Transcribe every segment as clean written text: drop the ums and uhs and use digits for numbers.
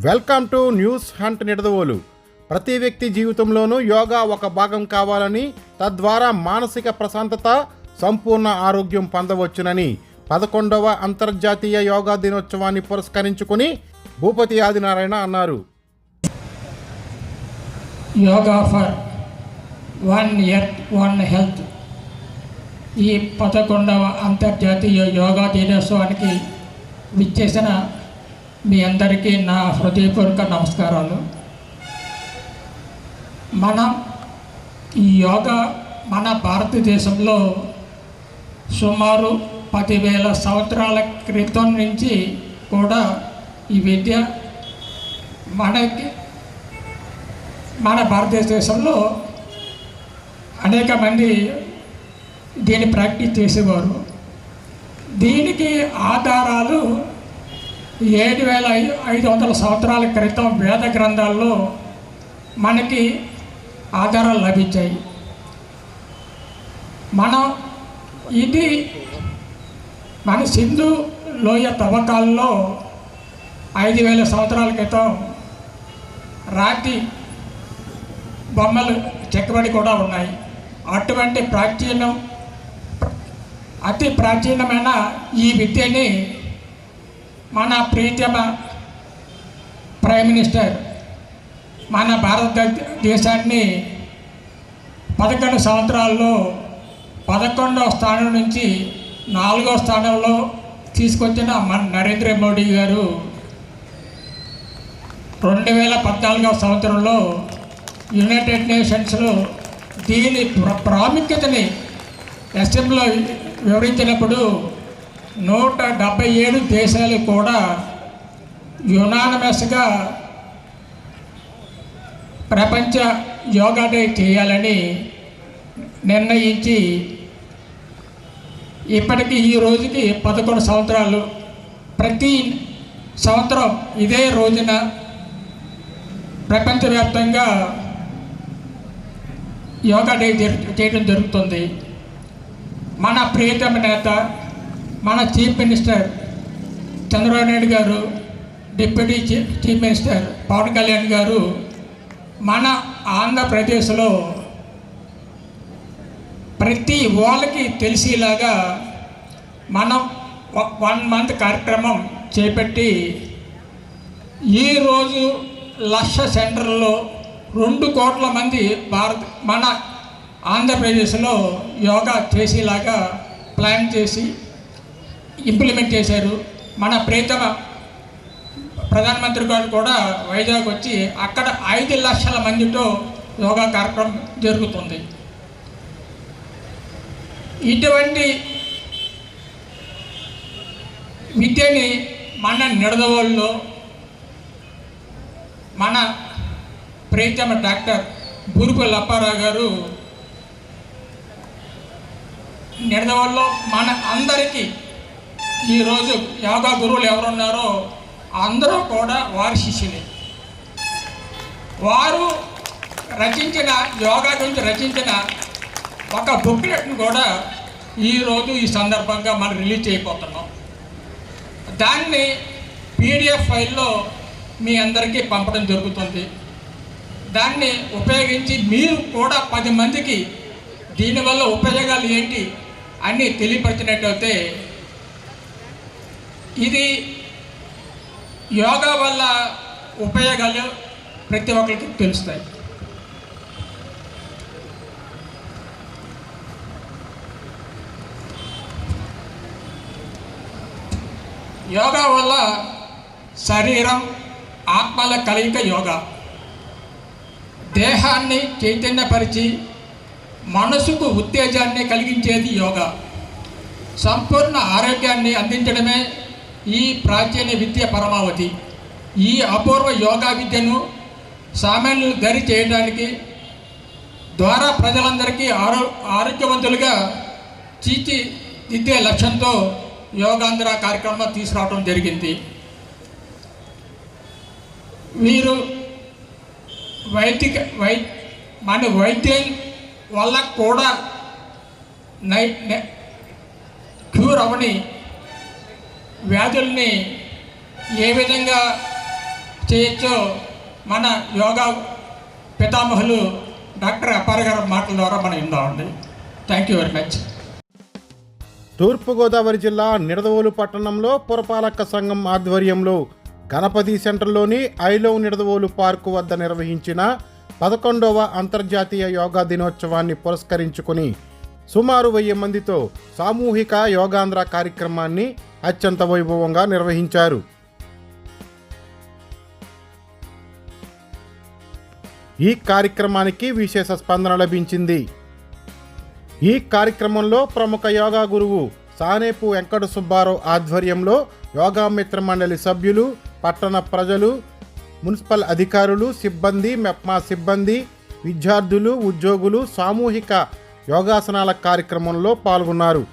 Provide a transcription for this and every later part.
Welcome to news hunt Nidadavolu. ప్రతి వ్యక్తి జీవితంలోనూ యోగా ఒక భాగం కావాలని, తద్వారా మానసిక ప్రశాంతత, సంపూర్ణ ఆరోగ్యం పొందవచ్చునని 11వ అంతర్జాతీయ యోగా దినోత్సవాన్ని పురస్కరించుకుని భూపతి ఆదినారాయణ అన్నారు. Yoga for one earth one health ఈ 11వ అంతర్జాతీయ యోగా దినోత్సవానికి విచ్చేసిన మీ అందరికీ నా హృదయపూర్వక నమస్కారాలు. ఈ యోగా మన భారతదేశంలో సుమారు 10,000 సంవత్సరాల క్రితం నుంచి కూడా ఈ విద్య మన భారతదేశంలో అనేక మంది దీన్ని ప్రాక్టీస్ చేసేవారు. దీనికి ఆధారాలు 7,500 సంవత్సరాల క్రితం వేద గ్రంథాల్లో మనకి ఆధారాలు లభించాయి. మన సింధు లోయ తవ్వకాల్లో 5,000 సంవత్సరాల క్రితం రాతి బొమ్మలు చెక్కబడి కూడా ఉన్నాయి. అటువంటి అతి ప్రాచీనమైన ఈ విద్యని మన ప్రీతమ ప్రైమ్ మినిస్టర్ మన భారతదేశాన్ని 11 సంవత్సరాల్లో 11వ స్థానం నుంచి 4వ స్థానంలో తీసుకొచ్చిన మన నరేంద్ర మోడీ గారు 2014వ సంవత్సరంలో యునైటెడ్ నేషన్స్లో దీని ప్రాముఖ్యతని అసెంబ్లీలో వివరించినప్పుడు 177 దేశాలు కూడా యునానిమస్గా ప్రపంచ యోగా డే చేయాలని నిర్ణయించి ఇప్పటికీ ఈ రోజుకి 11 సంవత్సరాలు ప్రతి సంవత్సరం ఇదే రోజున ప్రపంచవ్యాప్తంగా యోగా డే చేయడం జరుగుతుంది. మన ప్రియతమ నేత, మన చీఫ్ మినిస్టర్ చంద్రబాబు నాయుడు గారు, deputy chief minister Pawan Kalyan గారు మన ఆంధ్రప్రదేశ్లో ప్రతి వాళ్ళకి తెలిసేలాగా మనం 1 మంత్ కార్యక్రమం చేపట్టి ఈరోజు 1,00,000 సెంటర్లో 2 కోట్ల మంది మన ఆంధ్రప్రదేశ్లో యోగా చేసేలాగా ప్లాన్ చేసి ఇంప్లిమెంట్ చేశారు. మన ప్రియతమ ప్రధానమంత్రి గారు కూడా వైజాగ్ వచ్చి అక్కడ 5 లక్షల మందితో యోగా కార్యక్రమం జరుగుతుంది. ఇటువంటి విద్యని మన నిడదవోలులో మన ప్రియతమ డాక్టర్ బూరుపల్లి అప్పారావు గారు నిడదవోలులో మన అందరికీ ఈరోజు యోగా గురువులు ఎవరున్నారో అందరూ కూడా వారి శిష్యులే. వారు రచించిన యోగా గురించి రచించిన ఒక బుక్లెట్ను కూడా ఈరోజు ఈ సందర్భంగా మనం రిలీజ్ చేయబోతున్నాం. దాన్ని PDF ఫైల్లో మీ అందరికీ పంపడం జరుగుతుంది. దాన్ని ఉపయోగించి మీరు కూడా 10 మందికి దీనివల్ల ఉపయోగాలు ఏంటి అని తెలియపరిచినట్టయితే ఇది యోగా వల్ల ఉపయోగాలు ప్రతి ఒక్కరికి తెలుస్తాయి. యోగా వల్ల శరీరం ఆత్మల కలయిక యోగా. దేహాన్ని చైతన్యపరిచి మనసుకు ఉత్తేజాన్ని కలిగించేది యోగా. సంపూర్ణ ఆరోగ్యాన్ని అందించడమే ఈ ప్రాచీన విద్య పరమావధి. ఈ అపూర్వ యోగా విద్యను సామాన్యులు గరి చేయడానికి ద్వారా ప్రజలందరికీ ఆరోగ్యవంతులుగా తీర్చిదిద్దే లక్ష్యంతో యోగాంధ్ర కార్యక్రమం తీసుకురావడం జరిగింది. వీరు మన వైద్యం వల్ల కూడా క్యూర్ అవని వ్యాధుల్ని ఏ విధంగా చేయొచ్చో మన యోగా పితామహులు డాక్టర్ అప్పారావు గారి మాటల ద్వారా మనం విందామండి. Thank you very much. తూర్పుగోదావరి జిల్లా నిడదవోలు పట్టణంలో పురపాలక సంఘం ఆధ్వర్యంలో గణపతి సెంటర్లోని ఐలవ్ నిడదవోలు పార్కు వద్ద నిర్వహించిన 11వ అంతర్జాతీయ యోగా దినోత్సవాన్ని పురస్కరించుకుని సుమారు 1000 మందితో సామూహిక యోగాంధ్ర కార్యక్రమాన్ని అత్యంత వైభవంగా నిర్వహించారు. ఈ కార్యక్రమానికి విశేష స్పందన లభించింది. ఈ కార్యక్రమంలో ప్రముఖ యోగా గురువు సానేపు వెంకట సుబ్బారావు ఆధ్వర్యంలో యోగా మిత్ర మండలి సభ్యులు, పట్టణ ప్రజలు, మున్సిపల్ అధికారులు, సిబ్బంది, మెప్మా సిబ్బంది, విద్యార్థులు, ఉద్యోగులు సామూహిక యోగాసనాల కార్యక్రమంలో పాల్గొన్నారు.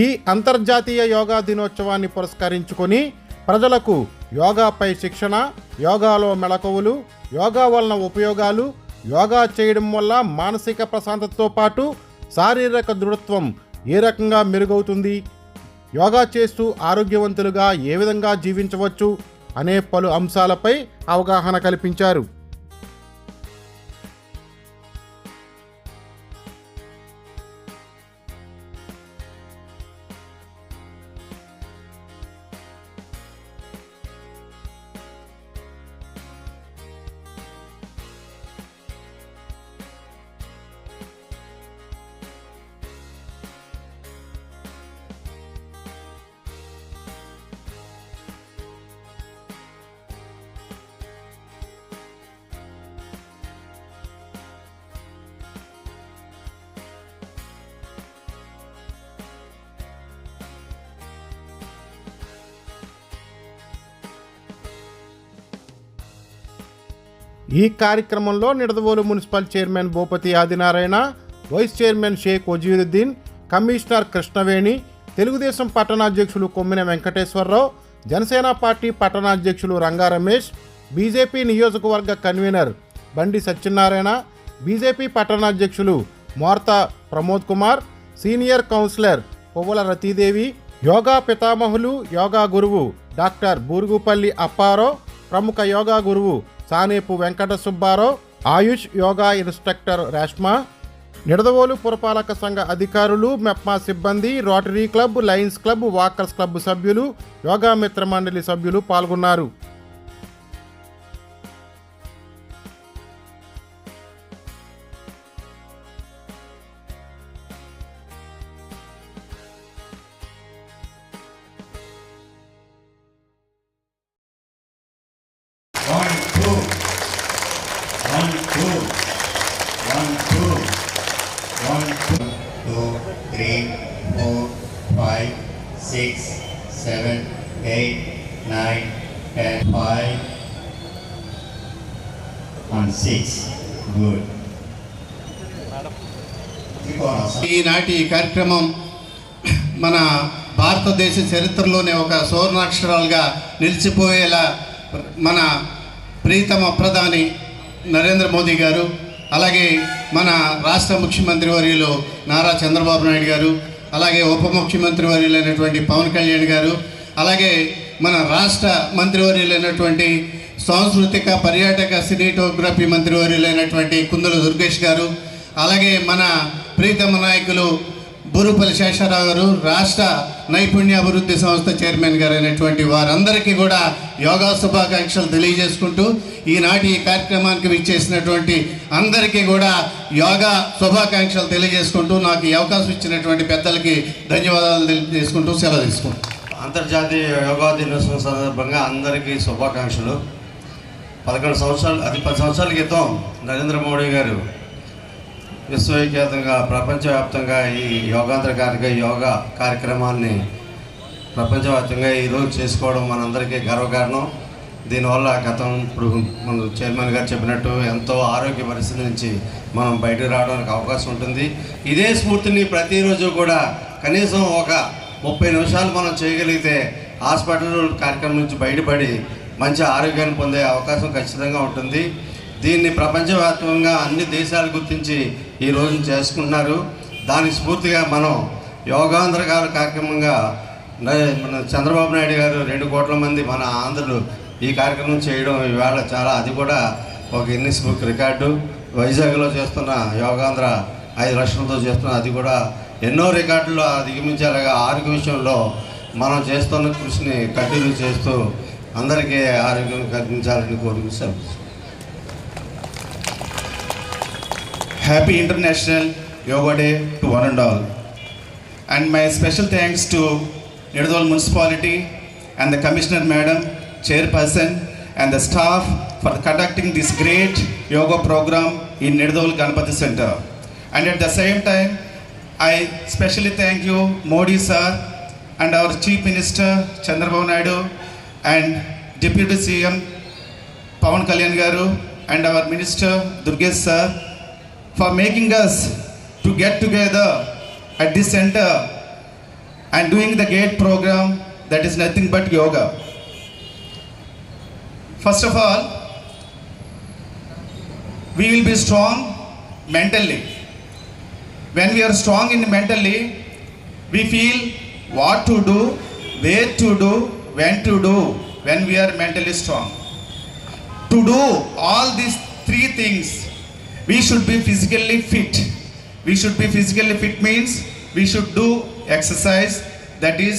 ఈ అంతర్జాతీయ యోగా దినోత్సవాన్ని పురస్కరించుకొని ప్రజలకు యోగాపై శిక్షణ, యోగాలో మెళకువలు, యోగా వలన ఉపయోగాలు, యోగా చేయడం వల్ల మానసిక ప్రశాంతతతో పాటు శారీరక దృఢత్వం ఏ రకంగా మెరుగవుతుంది, యోగా చేస్తూ ఆరోగ్యవంతులుగా ఏ విధంగా జీవించవచ్చు అనే పలు అంశాలపై అవగాహన కల్పించారు. ఈ కార్యక్రమంలో Nidadavolu municipal chairman Bhupathi Adinarayana, vice chairman Sheikh Vaziruddin, commissioner Krishnaveni, Telugu Desam పట్టణాధ్యక్షులు కొమ్మిన వెంకటేశ్వరరావు, జనసేన పార్టీ పట్టణాధ్యక్షులు రంగా రమేష్, బీజేపీ నియోజకవర్గ కన్వీనర్ బండి సత్యనారాయణ, బీజేపీ పట్టణాధ్యక్షులు మోర్తా ప్రమోద్ కుమార్, సీనియర్ కౌన్సిలర్ పువ్వుల రతీదేవి, యోగా పితామహులు, యోగా గురువు డాక్టర్ బూరుగుపల్లి అప్పారావు, ప్రముఖ యోగా గురువు సానేపు వెంకట సుబ్బారావు, ఆయుష్ యోగా ఇన్స్ట్రక్టర్ రేష్మా, నిడదవోలు పురపాలక సంఘ అధికారులు, మెప్మా సిబ్బంది, rotary club, Lions club, walkers club సభ్యులు, యోగా మిత్ర మండలి సభ్యులు పాల్గొన్నారు. One, two, three, four, five, six, seven, 8, 9, 10, 5 and 6. Good. ఈనాటి ఈ కార్యక్రమం మన భారతదేశ చరిత్రలోనే ఒక సువర్ణాక్షరాలుగా నిలిచిపోయేలా మన ప్రీతమ ప్రధాని నరేంద్ర మోదీ గారు, అలాగే మన రాష్ట్ర ముఖ్యమంత్రి వర్యులు నారా చంద్రబాబు నాయుడు గారు, అలాగే ఉప ముఖ్యమంత్రి వర్యులైనటువంటి పవన్ కళ్యాణ్ గారు, అలాగే మన రాష్ట్ర మంత్రివర్యులైనటువంటి సాంస్కృతిక పర్యాటక సినిటోగ్రఫీ మంత్రివర్యులైనటువంటి కుందుల దుర్గేష్ గారు, అలాగే మన ప్రీతమ నాయకులు బూరుగుపల్లి శేషారావు గారు, రాష్ట్ర నైపుణ్యాభివృద్ధి సంస్థ చైర్మన్ గారు అయినటువంటి వారందరికీ కూడా యోగా శుభాకాంక్షలు తెలియజేసుకుంటూ ఈనాటి ఈ కార్యక్రమానికి విచ్చేసినటువంటి అందరికీ కూడా యోగా శుభాకాంక్షలు తెలియజేసుకుంటూ నాకు ఈ అవకాశం ఇచ్చినటువంటి పెద్దలకి ధన్యవాదాలు తెలియజేసుకుంటూ సెలవు తీసుకుంటాం. అంతర్జాతీయ యోగా దినోత్సవం సందర్భంగా అందరికీ శుభాకాంక్షలు. 10 సంవత్సరాల క్రితం నరేంద్ర మోడీ గారు విశ్వవిఖ్యాతంగా ప్రపంచవ్యాప్తంగా ఈ యోగా కార్యక్రమాన్ని ప్రపంచవ్యాప్తంగా ఈరోజు చేసుకోవడం మనందరికీ గర్వకారణం. దీనివల్ల ఇప్పుడు మన చైర్మన్ గారు చెప్పినట్టు ఎంతో ఆరోగ్య పరిస్థితి నుంచి మనం బయటకు రావడానికి అవకాశం ఉంటుంది. ఇదే స్ఫూర్తిని ప్రతిరోజు కూడా కనీసం ఒక 30 నిమిషాలు మనం చేయగలిగితే హాస్పిటల్ కార్యక్రమం నుంచి బయటపడి మంచి ఆరోగ్యాన్ని పొందే అవకాశం ఖచ్చితంగా ఉంటుంది. దీన్ని ప్రపంచవ్యాప్తంగా అన్ని దేశాలు గుర్తించి ఈ రోజున చేసుకుంటున్నారు. దానికి స్ఫూర్తిగా మనం యోగాంధ్ర కార్యక్రమంగా మన చంద్రబాబు నాయుడు గారు 2 కోట్ల మంది మన ఆంధ్రులు ఈ కార్యక్రమం చేయడం ఇవాళ చాలా, అది కూడా ఒక గిన్నిస్ బుక్ రికార్డు. వైజాగ్లో చేస్తున్న యోగాంధ్ర 5 లక్షలతో చేస్తున్న, అది కూడా ఎన్నో రికార్డులు అధిగమించేలాగా ఆరోగ్య విషయంలో మనం చేస్తున్న కృషిని కంటిన్యూ చేస్తూ అందరికీ ఆరోగ్యం కల్పించాలని కోరుకుంటాం. Happy International Yoga Day to one and all. And my special thanks to Nidadol Municipality and the Commissioner Madam, Chairperson and the staff for conducting this great yoga program in Nidadol Ganpati Center. And at the same time, I specially thank you Modi sir and our Chief Minister Chandrababu Naidu and Deputy CM Pawan Kalyan Garu and our Minister Durgesh sir for making us to get together at this center and doing the great program that is nothing but yoga. First of all, we will be strong mentally. When we are strong in mentally, we feel what to do, where to do, when to do, when we are mentally strong. To do all these 3 things, we should be physically fit. We should be physically fit means we should do exercise, that is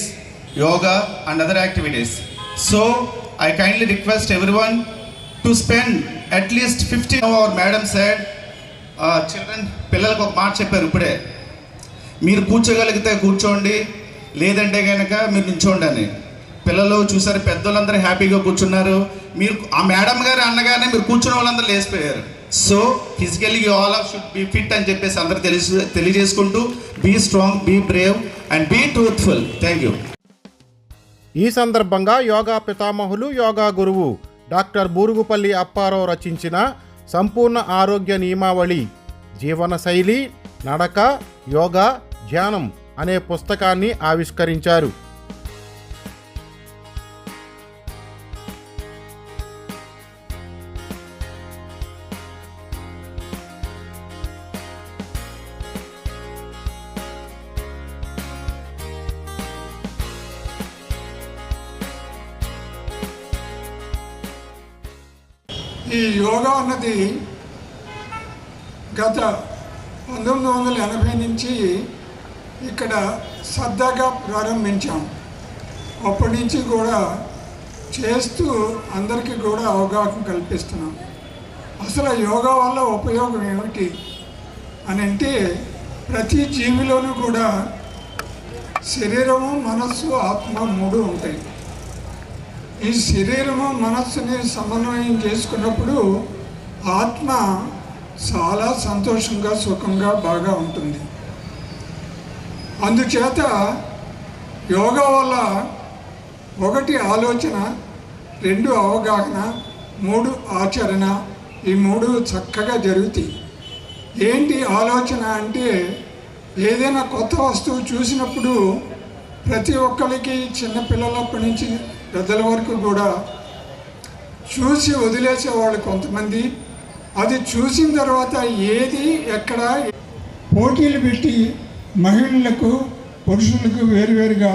yoga and other activities. So I kindly request everyone to spend at least 15. Our madam said, children, పిల్లలకు ఒక మాట చెప్పారు ఇప్పుడే, మీరు కూర్చోగలిగితే కూర్చోండి, లేదంటే కనుక మీరు నిల్చోండి అని. పిల్లలు చూసారు, పెద్దోళ్ళందరూ హ్యాపీగా కూర్చున్నారు. మీరు ఆ మేడం గారు అన్నగానే మీరు కూర్చున్న వాళ్ళందరూ లేచిపోయారు. So physically you all of should be fit అని చెప్పేసి అందరూ తెలియజేసుకుంటూ, be strong, be brave and be truthful. Thank you. ఈ సందర్భంగా యోగా పితామహులు, యోగా గురువు డాక్టర్ బూరుగుపల్లి అప్పారావు రచించిన సంపూర్ణ ఆరోగ్య నియమావళి, జీవనశైలి, నడక, యోగా, ధ్యానం అనే పుస్తకాన్ని ఆవిష్కరించారు. ఈ యోగా అన్నది గత 1980 నుంచి ఇక్కడ సరదాగా ప్రారంభించాం. అప్పటి నుంచి కూడా చేస్తూ అందరికీ కూడా అవగాహన కల్పిస్తున్నాం. అసలు యోగా వల్ల ఉపయోగం ఏమిటి అని అంటే, ప్రతి జీవిలోనూ కూడా శరీరము, మనస్సు, ఆత్మ 3 ఉంటాయి. ఈ శరీరము మనస్సుని సమన్వయం చేసుకున్నప్పుడు ఆత్మ చాలా సంతోషంగా, సుఖంగా, బాగా ఉంటుంది. అందుచేత యోగా వల్ల 1 ఆలోచన, 2 అవగాహన, 3 ఆచరణ, ఈ 3 చక్కగా జరుగుతాయి. ఏంటి ఆలోచన అంటే, ఏదైనా కొత్త వస్తువు చూసినప్పుడు ప్రతి ఒక్కరికి, చిన్నపిల్లలప్పటి నుంచి పెద్దల వరకు కూడా చూసి వదిలేసేవాళ్ళు కొంతమంది. అది చూసిన తర్వాత ఏది ఎక్కడ పోటీలు పెట్టి మహిళలకు, పురుషులకు వేరువేరుగా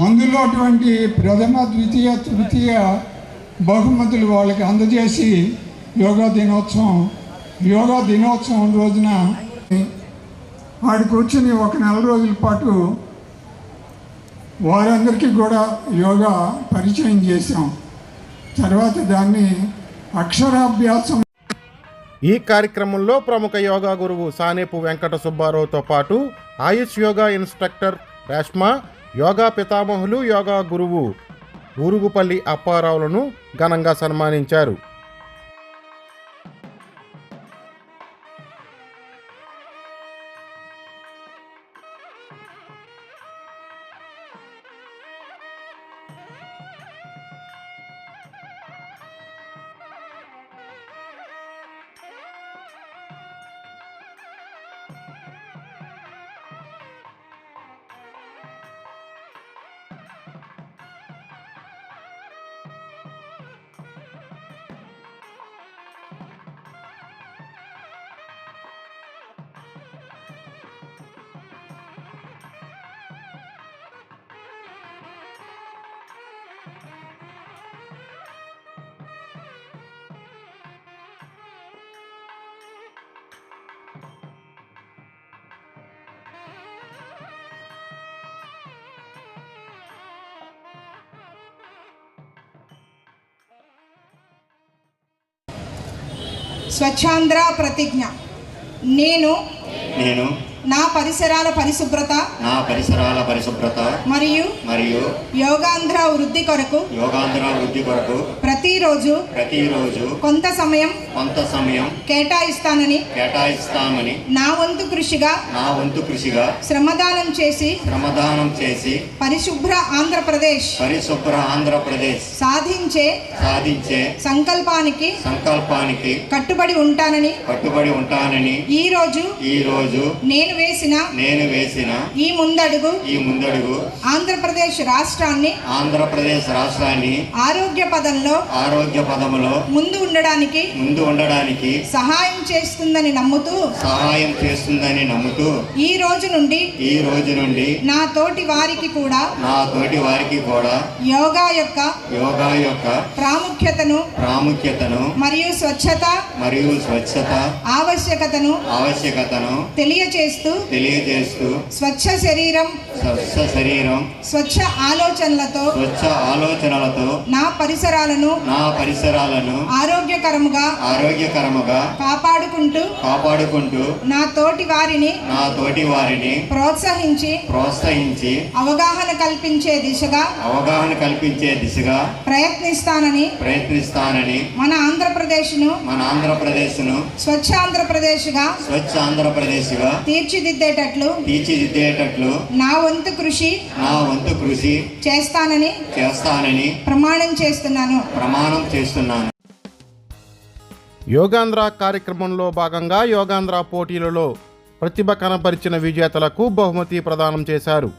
అందులో అటువంటి ప్రథమ, ద్వితీయ, తృతీయ బహుమతులు వాళ్ళకి అందజేసి యోగా దినోత్సవం రోజున వాడు కూర్చొని 1 నెల రోజుల పాటు వారందరికీ కూడా యోగా పరిచయం చేశాం. తర్వాత దాన్ని అక్షరాభ్యాసం. ఈ కార్యక్రమంలో ప్రముఖ యోగా గురువు సానేపు వెంకట సుబ్బారావుతో పాటు ఆయుష్ యోగా ఇన్స్ట్రక్టర్ రేష్మ, యోగా పితామహులు, యోగా గురువు బూరుగుపల్లి అప్పారావులను ఘనంగా సన్మానించారు. స్వచ్ఛాంధ్ర ప్రతిజ్ఞ. నేను నా పరిసరాల పరిశుభ్రత మరియు యోగాంధ్ర వృద్ధి కొరకు ప్రతిరోజు కొంత సమయం కేటాయిస్తానని నా వంతు కృషిగా శ్రమదానం చేసి పరిశుభ్ర ఆంధ్రప్రదేశ్ సాధించే సంకల్పానికి కట్టుబడి ఉంటానని ఈ రోజు నేను వేసిన ఈ ముందడుగు ఆంధ్రప్రదేశ్ రాష్ట్రాన్ని ఆరోగ్య పదంలో ముందు ఉండడానికి సహాయం చేస్తుందని నమ్ముతూ ఈ రోజు నుండి నా తోటి వారికి కూడా యోగా యొక్క ప్రాముఖ్యతను మరియు స్వచ్ఛత ఆవశ్యకతను తెలియజేస్తూ స్వచ్ఛ శరీరం స్వచ్ఛ ఆలోచనలతో నా పరిసరాలను ఆరోగ్యకరముగా కాపాడుకుంటూ నా తోటి వారిని ప్రోత్సహించి అవగాహన కల్పించే దిశగా ప్రయత్నిస్తానని మన ఆంధ్రప్రదేశ్ను స్వచ్ఛ ఆంధ్రప్రదేశ్గా తీర్చిదిద్దేటట్లు నా వంతు కృషి చేస్తానని ప్రమాణం చేస్తున్నాను. యోగాంధ్ర కార్యక్రమంలో భాగంగా యోగాంధ్ర పోటీలలో ప్రతిభ కనపరిచిన విజేతలకు బహుమతి ప్రదానం చేశారు.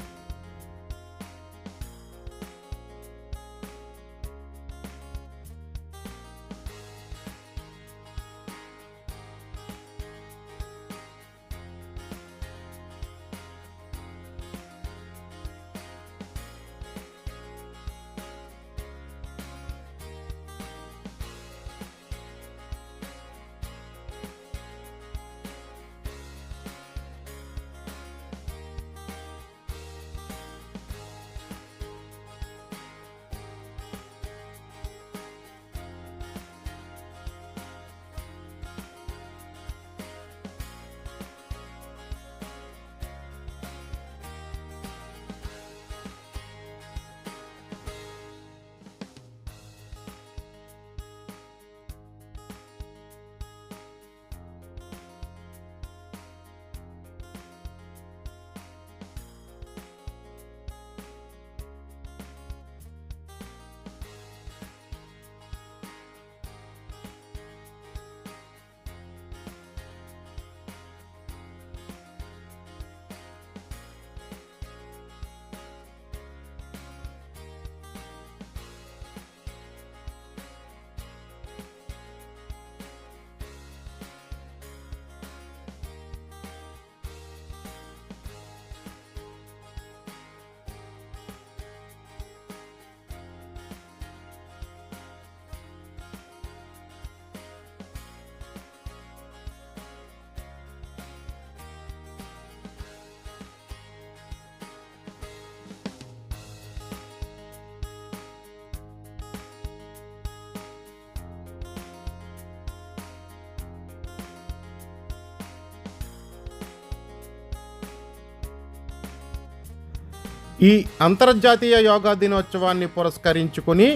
ఈ అంతర్జాతీయ యోగా దినోత్సవాన్ని పురస్కరించుకుని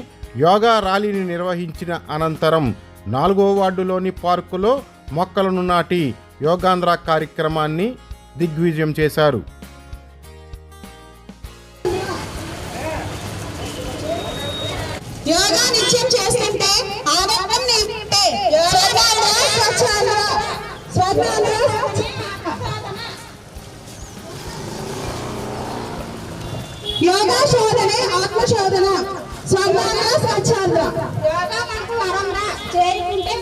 యోగా ర్యాలీని నిర్వహించిన అనంతరం 4వ వార్డులోని పార్కులో మొక్కలను నాటి యోగాంధ్ర కార్యక్రమాన్ని దిగ్విజయం చేశారు. యోగా నిత్యం చేస్తుంటే ఆరోగ్యం నింటే యోగా శోధనే ఆత్మశోధన స్వర్ణాంధ్ర స్వచ్ఛాంధ్ర యోగా మనకు వరంగా చేరుకుంటే